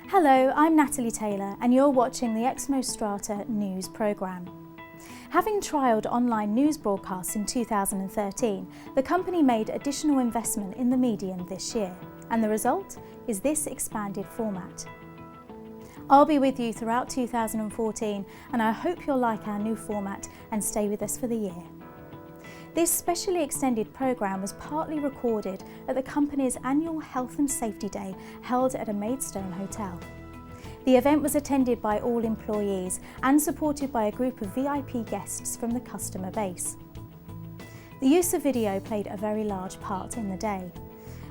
Hello, I'm Natalie Taylor and you're watching the Xmo Strata news programme. Having trialled online news broadcasts in 2013, the company made additional investment in the medium this year, and the result is this expanded format. I'll be with you throughout 2014 and I hope you'll like our new format and stay with us for the year. This specially extended programme was partly recorded at the company's annual Health and Safety Day held at a Maidstone hotel. The event was attended by all employees and supported by a group of VIP guests from the customer base. The use of video played a very large part in the day.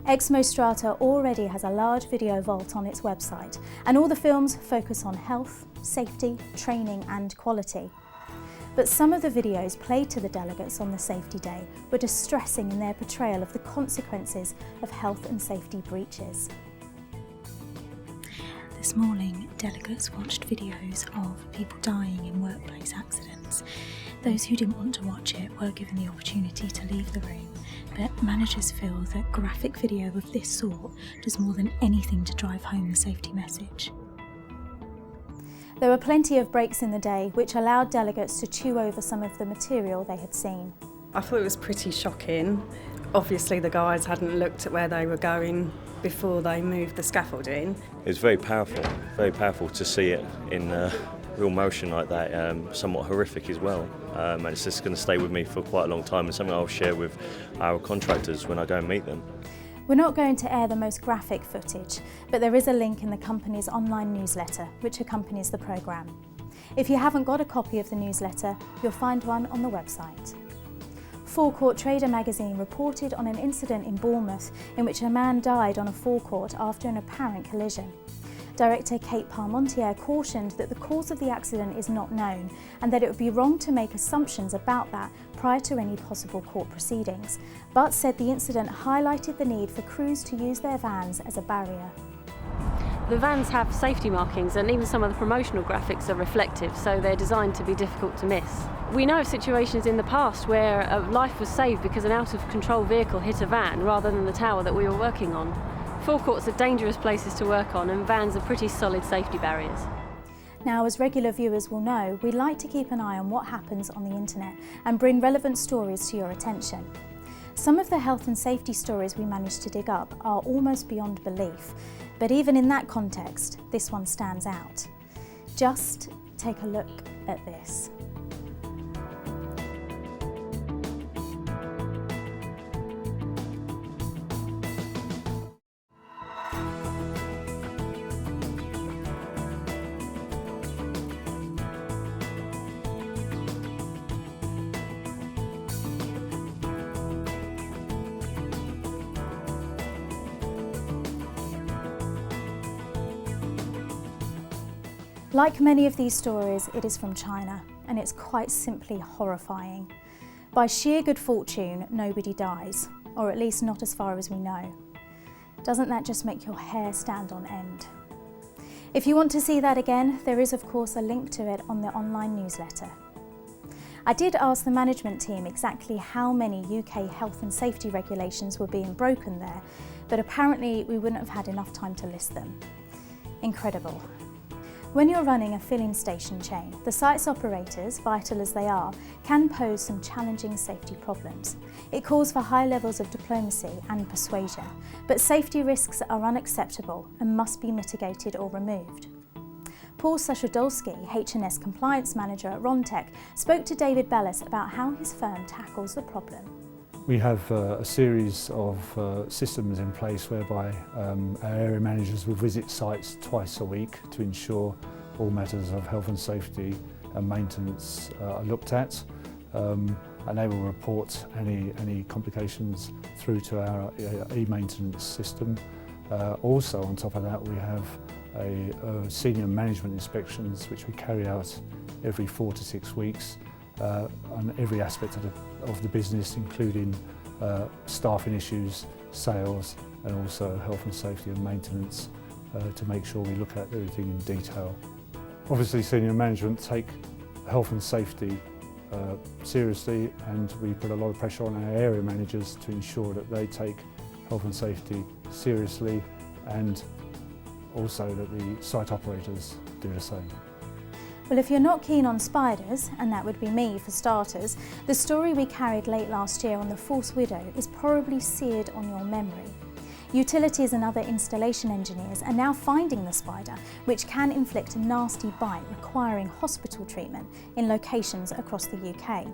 Xmo Strata already has a large video vault on its website, and all the films focus on health, safety, training and quality. But some of the videos played to the delegates on the safety day were distressing in their portrayal of the consequences of health and safety breaches. This morning, delegates watched videos of people dying in workplace accidents. Those who didn't want to watch it were given the opportunity to leave the room, but managers feel that graphic video of this sort does more than anything to drive home the safety message. There were plenty of breaks in the day which allowed delegates to chew over some of the material they had seen. I thought it was pretty shocking. Obviously the guys hadn't looked at where they were going before they moved the scaffolding. It was very powerful to see it in real motion like that, somewhat horrific as well. And it's just going to stay with me for quite a long time and something I'll share with our contractors when I go and meet them. We're not going to air the most graphic footage, but there is a link in the company's online newsletter which accompanies the programme. If you haven't got a copy of the newsletter, you'll find one on the website. Forecourt Trader magazine reported on an incident in Bournemouth in which a man died on a forecourt after an apparent collision. Director Kate Parmentier cautioned that the cause of the accident is not known and that it would be wrong to make assumptions about that prior to any possible court proceedings, but said the incident highlighted the need for crews to use their vans as a barrier. The vans have safety markings and even some of the promotional graphics are reflective, so they're designed to be difficult to miss. We know of situations in the past where a life was saved because an out-of-control vehicle hit a van rather than the tower that we were working on. Forecourts are dangerous places to work on and vans are pretty solid safety barriers. Now, as regular viewers will know, we like to keep an eye on what happens on the internet and bring relevant stories to your attention. Some of the health and safety stories we managed to dig up are almost beyond belief, but even in that context, this one stands out. Just take a look at this. Like many of these stories, it is from China, and it's quite simply horrifying. By sheer good fortune, nobody dies, or at least not as far as we know. Doesn't that just make your hair stand on end? If you want to see that again, there is of course a link to it on the online newsletter. I did ask the management team exactly how many UK health and safety regulations were being broken there, but apparently we wouldn't have had enough time to list them. Incredible. When you're running a filling station chain, the site's operators, vital as they are, can pose some challenging safety problems. It calls for high levels of diplomacy and persuasion, but safety risks are unacceptable and must be mitigated or removed. Paul Suchodolski, H&S Compliance Manager at Rontec, spoke to David Bellis about how his firm tackles the problem. We have a series of systems in place whereby our area managers will visit sites twice a week to ensure all matters of health and safety and maintenance are looked at, and they will report any complications through to our e-maintenance system. Also on top of that we have a senior management inspections which we carry out every 4 to 6 weeks on every aspect of the business, including staffing issues, sales and also health and safety and maintenance to make sure we look at everything in detail. Obviously senior management take health and safety seriously, and we put a lot of pressure on our area managers to ensure that they take health and safety seriously and also that the site operators do the same. Well, if you're not keen on spiders, and that would be me for starters, the story we carried late last year on the false widow is probably seared on your memory. Utilities and other installation engineers are now finding the spider, which can inflict a nasty bite requiring hospital treatment in locations across the UK.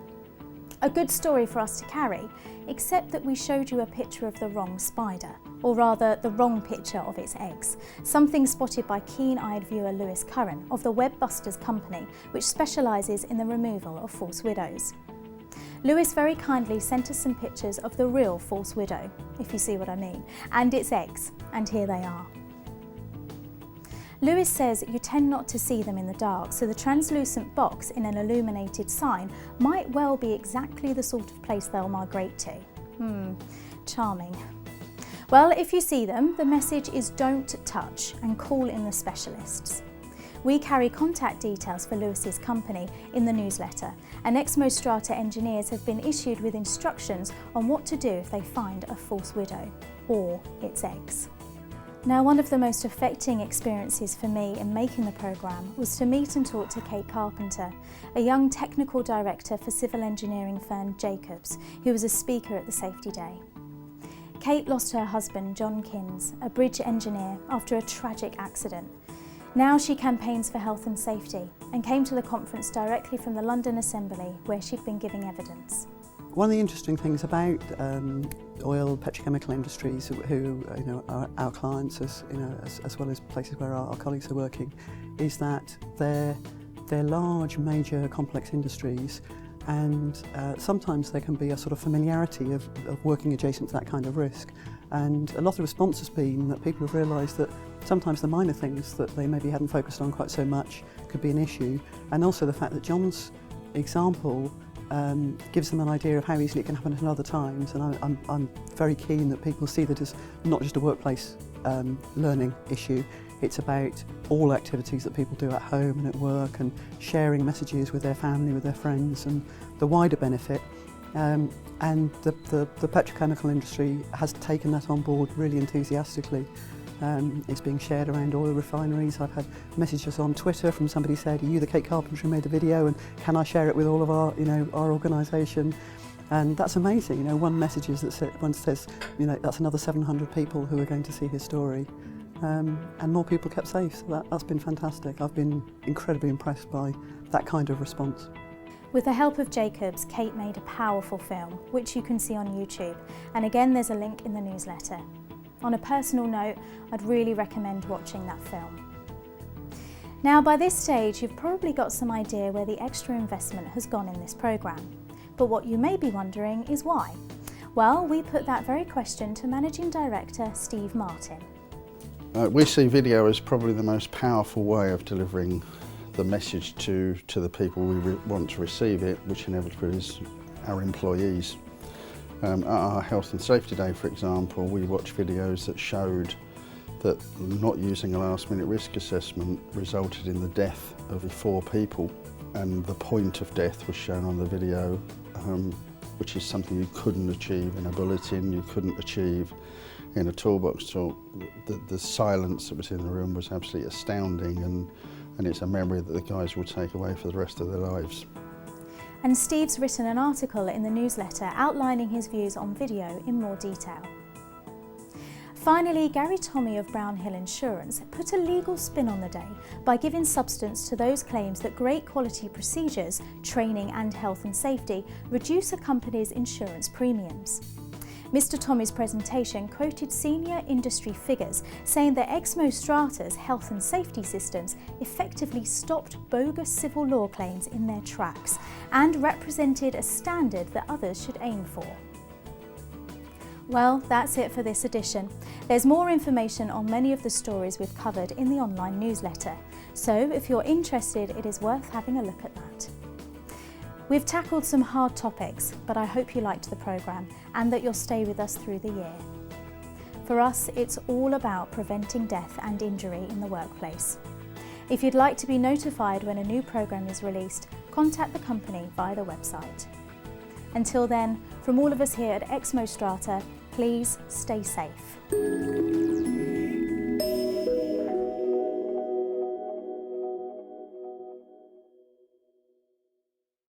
A good story for us to carry, except that we showed you a picture of the wrong spider, or rather the wrong picture of its eggs, something spotted by keen-eyed viewer Lewis Curran of the Web Busters company, which specialises in the removal of false widows. Lewis very kindly sent us some pictures of the real false widow, if you see what I mean, and its eggs, and here they are. Lewis says you tend not to see them in the dark, so the translucent box in an illuminated sign might well be exactly the sort of place they'll migrate to. Charming. Well, if you see them, the message is don't touch and call in the specialists. We carry contact details for Lewis's company in the newsletter, and Xmo Strata engineers have been issued with instructions on what to do if they find a false widow, or its eggs. Now, one of the most affecting experiences for me in making the programme was to meet and talk to Kate Carpenter, a young technical director for civil engineering firm Jacobs, who was a speaker at the Safety Day. Kate lost her husband, John Kins, a bridge engineer, after a tragic accident. Now she campaigns for health and safety and came to the conference directly from the London Assembly, where she'd been giving evidence. One of the interesting things about oil, petrochemical industries, who are our clients, as well as places where our colleagues are working, is that they're large, major, complex industries, and sometimes there can be a sort of familiarity of working adjacent to that kind of risk. And a lot of response has been that people have realised that sometimes the minor things that they maybe hadn't focused on quite so much could be an issue, and also the fact that John's example gives them an idea of how easily it can happen at other times, and I'm very keen that people see that as not just a workplace learning issue. It's about all activities that people do at home and at work, and sharing messages with their family, with their friends, and the wider benefit. And the petrochemical industry has taken that on board really enthusiastically. It's being shared around oil refineries. I've had messages on Twitter from somebody said, "Are you the Kate Carpenter who made the video, and can I share it with all of our organisation?" And that's amazing. One message is that one says, that's another 700 people who are going to see his story, and more people kept safe. So that's been fantastic. I've been incredibly impressed by that kind of response. With the help of Jacobs, Kate made a powerful film, which you can see on YouTube, and again there's a link in the newsletter. On a personal note, I'd really recommend watching that film. Now, by this stage, you've probably got some idea where the extra investment has gone in this programme. But what you may be wondering is why? Well, we put that very question to Managing Director Steve Martin. We see video as probably the most powerful way of delivering the message to the people we want to receive it, which inevitably is our employees. At our Health and Safety Day, for example, we watched videos that showed that not using a last-minute risk assessment resulted in the death of 4 people, and the point of death was shown on the video, which is something you couldn't achieve in a bulletin, you couldn't achieve in a toolbox talk. The silence that was in the room was absolutely astounding, and it's a memory that the guys will take away for the rest of their lives. And Steve's written an article in the newsletter outlining his views on video in more detail. Finally, Gary Tommy of Brown Hill Insurance put a legal spin on the day by giving substance to those claims that great quality procedures, training and health and safety reduce a company's insurance premiums. Mr. Tommy's presentation quoted senior industry figures saying that Xmo Strata's health and safety systems effectively stopped bogus civil law claims in their tracks and represented a standard that others should aim for. Well, that's it for this edition. There's more information on many of the stories we've covered in the online newsletter, so if you're interested, it is worth having a look at that. We've tackled some hard topics, but I hope you liked the programme and that you'll stay with us through the year. For us, it's all about preventing death and injury in the workplace. If you'd like to be notified when a new programme is released, contact the company via the website. Until then, from all of us here at Xmo Strata, please stay safe.